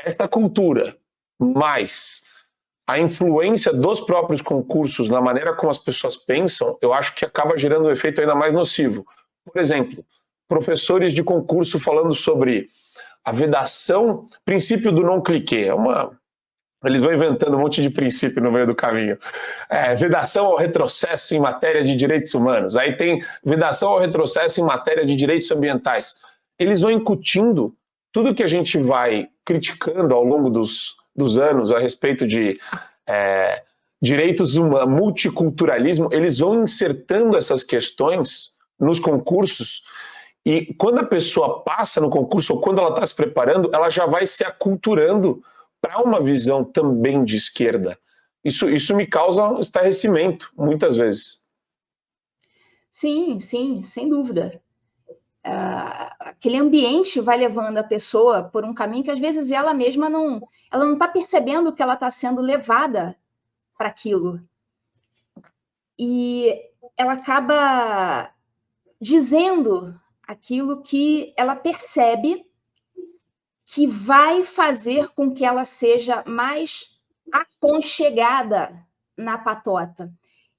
essa cultura, mais a influência dos próprios concursos na maneira como as pessoas pensam, eu acho que acaba gerando um efeito ainda mais nocivo. Por exemplo, professores de concurso falando sobre a vedação, princípio do não cliquê. Eles vão inventando um monte de princípio no meio do caminho. Vedação ao retrocesso em matéria de direitos humanos. Aí tem vedação ao retrocesso em matéria de direitos ambientais. Eles vão incutindo tudo que a gente vai criticando ao longo dos anos a respeito de direitos humanos, multiculturalismo, eles vão insertando essas questões nos concursos, e quando a pessoa passa no concurso ou quando ela está se preparando, ela já vai se aculturando para uma visão também de esquerda. Isso me causa um estarrecimento, muitas vezes. Sim, sem dúvida. Aquele ambiente vai levando a pessoa por um caminho que às vezes ela mesma não está percebendo que ela está sendo levada para aquilo. E ela acaba dizendo aquilo que ela percebe que vai fazer com que ela seja mais aconchegada na patota.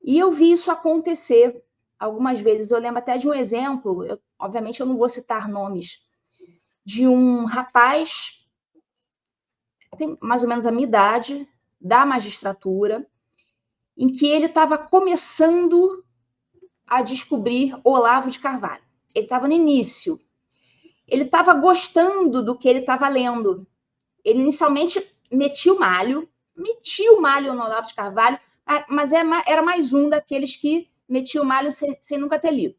E eu vi isso acontecer algumas vezes. Eu lembro até de um exemplo, obviamente eu não vou citar nomes, de um rapaz, tem mais ou menos a minha idade, da magistratura, em que ele estava começando a descobrir Olavo de Carvalho. Ele estava no início. Ele estava gostando do que ele estava lendo. Ele inicialmente metia o malho no Olavo de Carvalho, mas era mais um daqueles que metia o malho sem nunca ter lido.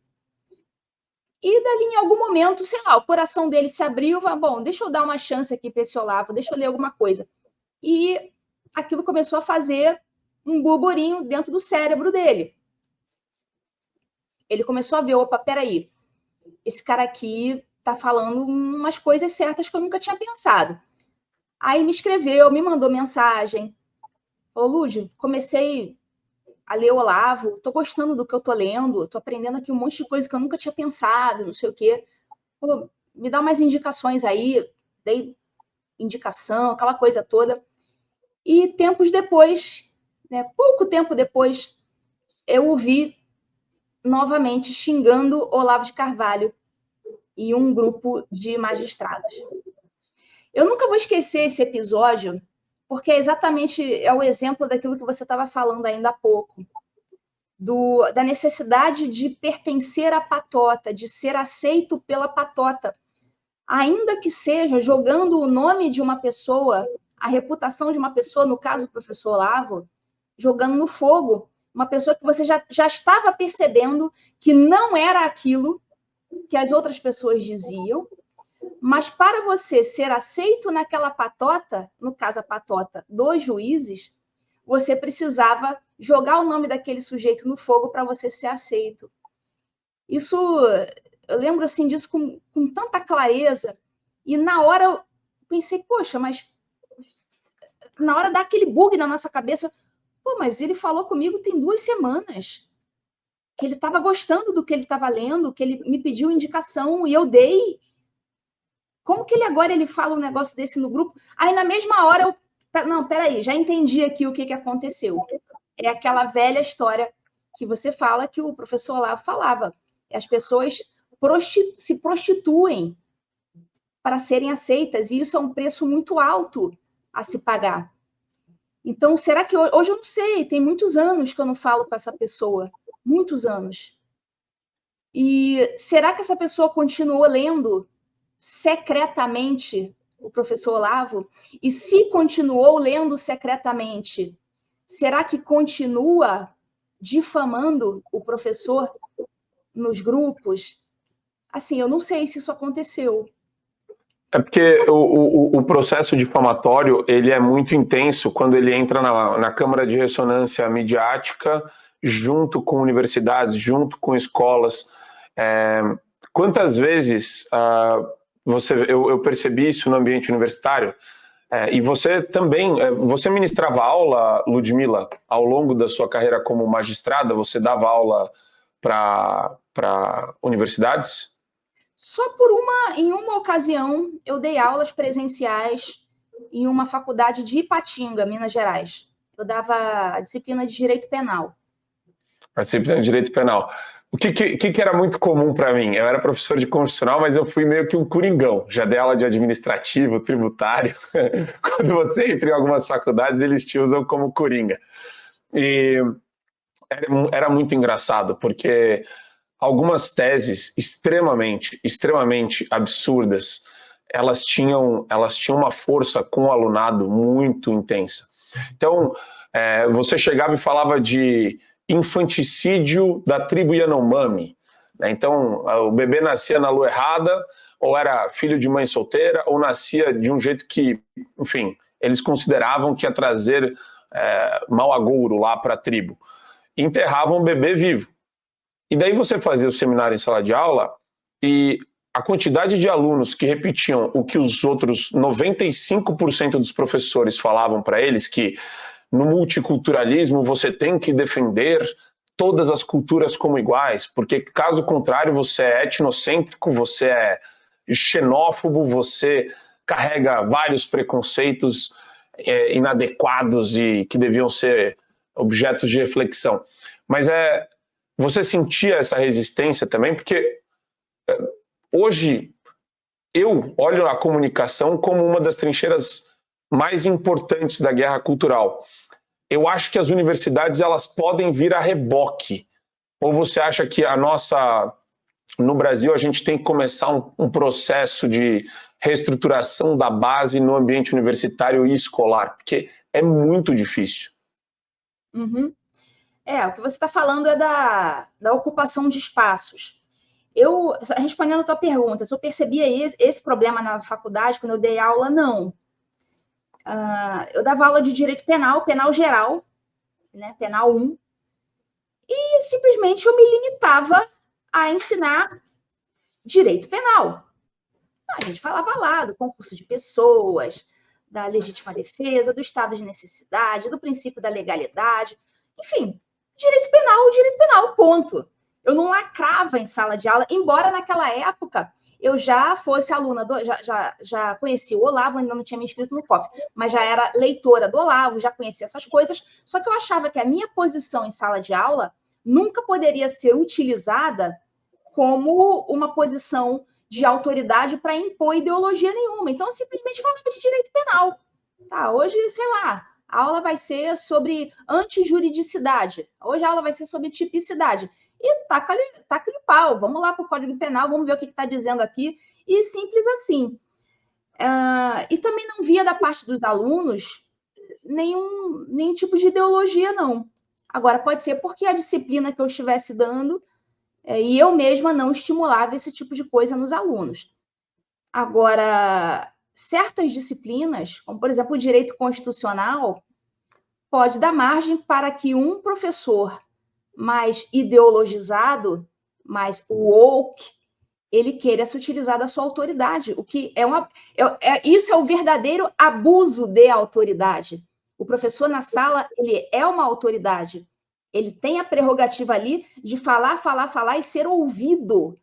E dali, em algum momento, sei lá, o coração dele se abriu, bom, deixa eu dar uma chance aqui para esse Olavo, deixa eu ler alguma coisa. E aquilo começou a fazer um burburinho dentro do cérebro dele. Ele começou a ver, opa, peraí, esse cara aqui tá falando umas coisas certas que eu nunca tinha pensado. Aí me escreveu, me mandou mensagem. Ô, Lúdio, comecei a ler o Olavo, tô gostando do que eu tô lendo, tô aprendendo aqui um monte de coisa que eu nunca tinha pensado, não sei o quê. Pô, me dá umas indicações aí, dei indicação, aquela coisa toda. E tempos depois, pouco tempo depois, eu o vi novamente xingando Olavo de Carvalho e um grupo de magistrados. Eu nunca vou esquecer esse episódio, porque é o exemplo daquilo que você estava falando ainda há pouco, da necessidade de pertencer à patota, de ser aceito pela patota, ainda que seja jogando o nome de uma pessoa, a reputação de uma pessoa, no caso o professor Olavo, jogando no fogo, uma pessoa que você já estava percebendo que não era aquilo que as outras pessoas diziam, mas para você ser aceito naquela patota, no caso a patota dos juízes, você precisava jogar o nome daquele sujeito no fogo para você ser aceito. Isso, eu lembro assim disso com tanta clareza, e na hora eu pensei, poxa, mas na hora dá aquele bug na nossa cabeça, pô, mas ele falou comigo tem 2 semanas, que ele estava gostando do que ele estava lendo, que ele me pediu indicação e eu dei. Como que ele fala um negócio desse no grupo? Aí na mesma hora eu, não, peraí, já entendi aqui o que aconteceu. É aquela velha história que você fala, que o professor Olavo falava. As pessoas se prostituem para serem aceitas, e isso é um preço muito alto a se pagar. Então, será que hoje eu não sei, tem muitos anos que eu não falo com essa pessoa, muitos anos. E será que essa pessoa continuou lendo secretamente o professor Olavo? E se continuou lendo secretamente, será que continua difamando o professor nos grupos? Assim, eu não sei se isso aconteceu. É porque o processo difamatório, ele é muito intenso quando ele entra na câmara de ressonância midiática, junto com universidades, junto com escolas. Quantas vezes eu percebi isso no ambiente universitário? E você também, você ministrava aula, Ludmila, ao longo da sua carreira como magistrada? Você dava aula para universidades? Só em uma ocasião, eu dei aulas presenciais em uma faculdade de Ipatinga, Minas Gerais. Eu dava a disciplina de Direito Penal. A disciplina de Direito Penal. O que era muito comum para mim? Eu era professor de constitucional, mas eu fui meio que um coringão. Já dei aula de administrativo, tributário. Quando você entra em algumas faculdades, eles te usam como coringa. E era muito engraçado, porque algumas teses extremamente absurdas, elas tinham uma força com o alunado muito intensa. Então, você chegava e falava de infanticídio da tribo Yanomami, né? Então, o bebê nascia na lua errada, ou era filho de mãe solteira, ou nascia de um jeito que, enfim, eles consideravam que ia trazer mau agouro lá para a tribo. Enterravam o bebê vivo. E daí você fazia o seminário em sala de aula e a quantidade de alunos que repetiam o que os outros 95% dos professores falavam para eles, que no multiculturalismo você tem que defender todas as culturas como iguais, porque caso contrário você é etnocêntrico, você é xenófobo, você carrega vários preconceitos inadequados e que deviam ser objetos de reflexão. Mas você sentia essa resistência também? Porque hoje eu olho a comunicação como uma das trincheiras mais importantes da guerra cultural. Eu acho que as universidades elas podem vir a reboque. Ou você acha que no Brasil a gente tem que começar um processo de reestruturação da base no ambiente universitário e escolar? Porque é muito difícil. Uhum. O que você está falando é da ocupação de espaços. Respondendo a tua pergunta, se eu percebia esse problema na faculdade, quando eu dei aula, não. Eu dava aula de direito penal, penal geral, né, penal 1, e simplesmente eu me limitava a ensinar direito penal. A gente falava lá do concurso de pessoas, da legítima defesa, do estado de necessidade, do princípio da legalidade, enfim, direito penal, ponto. Eu não lacrava em sala de aula, embora naquela época eu já fosse aluna, já conhecia o Olavo, ainda não tinha me inscrito no COF, mas já era leitora do Olavo, já conhecia essas coisas, só que eu achava que a minha posição em sala de aula nunca poderia ser utilizada como uma posição de autoridade para impor ideologia nenhuma. Então, eu simplesmente falava de direito penal. Tá, hoje, sei lá, a aula vai ser sobre antijuridicidade. Hoje a aula vai ser sobre tipicidade. E taca-lhe o pau. Vamos lá para o Código Penal, vamos ver o que está dizendo aqui. E simples assim. E também não via da parte dos alunos nenhum tipo de ideologia, não. Agora, pode ser porque a disciplina que eu estivesse dando e eu mesma não estimulava esse tipo de coisa nos alunos. Agora, certas disciplinas, como por exemplo o direito constitucional, pode dar margem para que um professor mais ideologizado, mais woke, ele queira se utilizar da sua autoridade, o que isso é o verdadeiro abuso de autoridade. O professor na sala, ele é uma autoridade, ele tem a prerrogativa ali de falar e ser ouvido.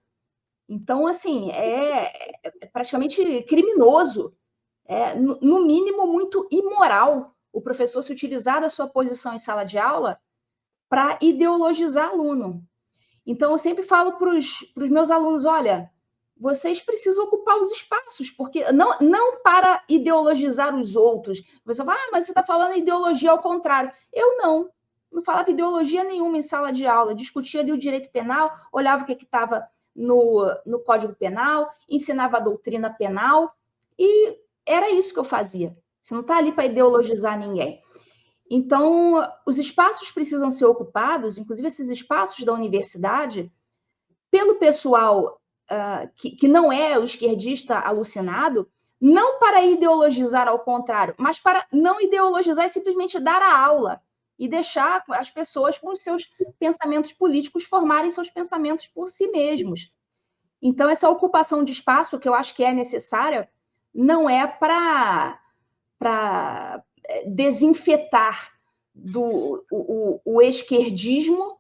Então, assim, é praticamente criminoso, no mínimo muito imoral, o professor se utilizar da sua posição em sala de aula para ideologizar aluno. Então, eu sempre falo para os meus alunos, olha, vocês precisam ocupar os espaços, porque não para ideologizar os outros. Você fala, mas você está falando ideologia ao contrário. Eu não falava ideologia nenhuma em sala de aula, discutia ali o direito penal, olhava o que estava no Código Penal, ensinava a doutrina penal, e era isso que eu fazia. Você não está ali para ideologizar ninguém. Então, os espaços precisam ser ocupados, inclusive esses espaços da universidade, pelo pessoal que não é o esquerdista alucinado, não para ideologizar ao contrário, mas para não ideologizar e simplesmente dar a aula e deixar as pessoas com os seus pensamentos políticos formarem seus pensamentos por si mesmos. Então, essa ocupação de espaço, que eu acho que é necessária, não é para desinfetar o esquerdismo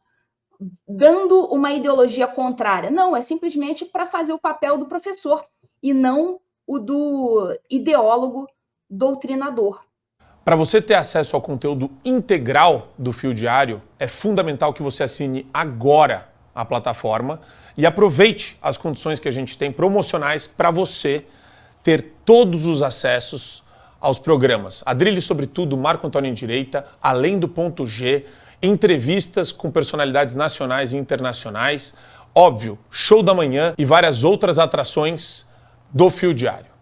dando uma ideologia contrária. Não, é simplesmente para fazer o papel do professor e não o do ideólogo doutrinador. Para você ter acesso ao conteúdo integral do Fio Diário, é fundamental que você assine agora a plataforma e aproveite as condições que a gente tem promocionais para você ter todos os acessos aos programas. Adrilho sobre tudo, Marco Antônio em Direita, Além do Ponto G, entrevistas com personalidades nacionais e internacionais, óbvio, Show da Manhã e várias outras atrações do Fio Diário.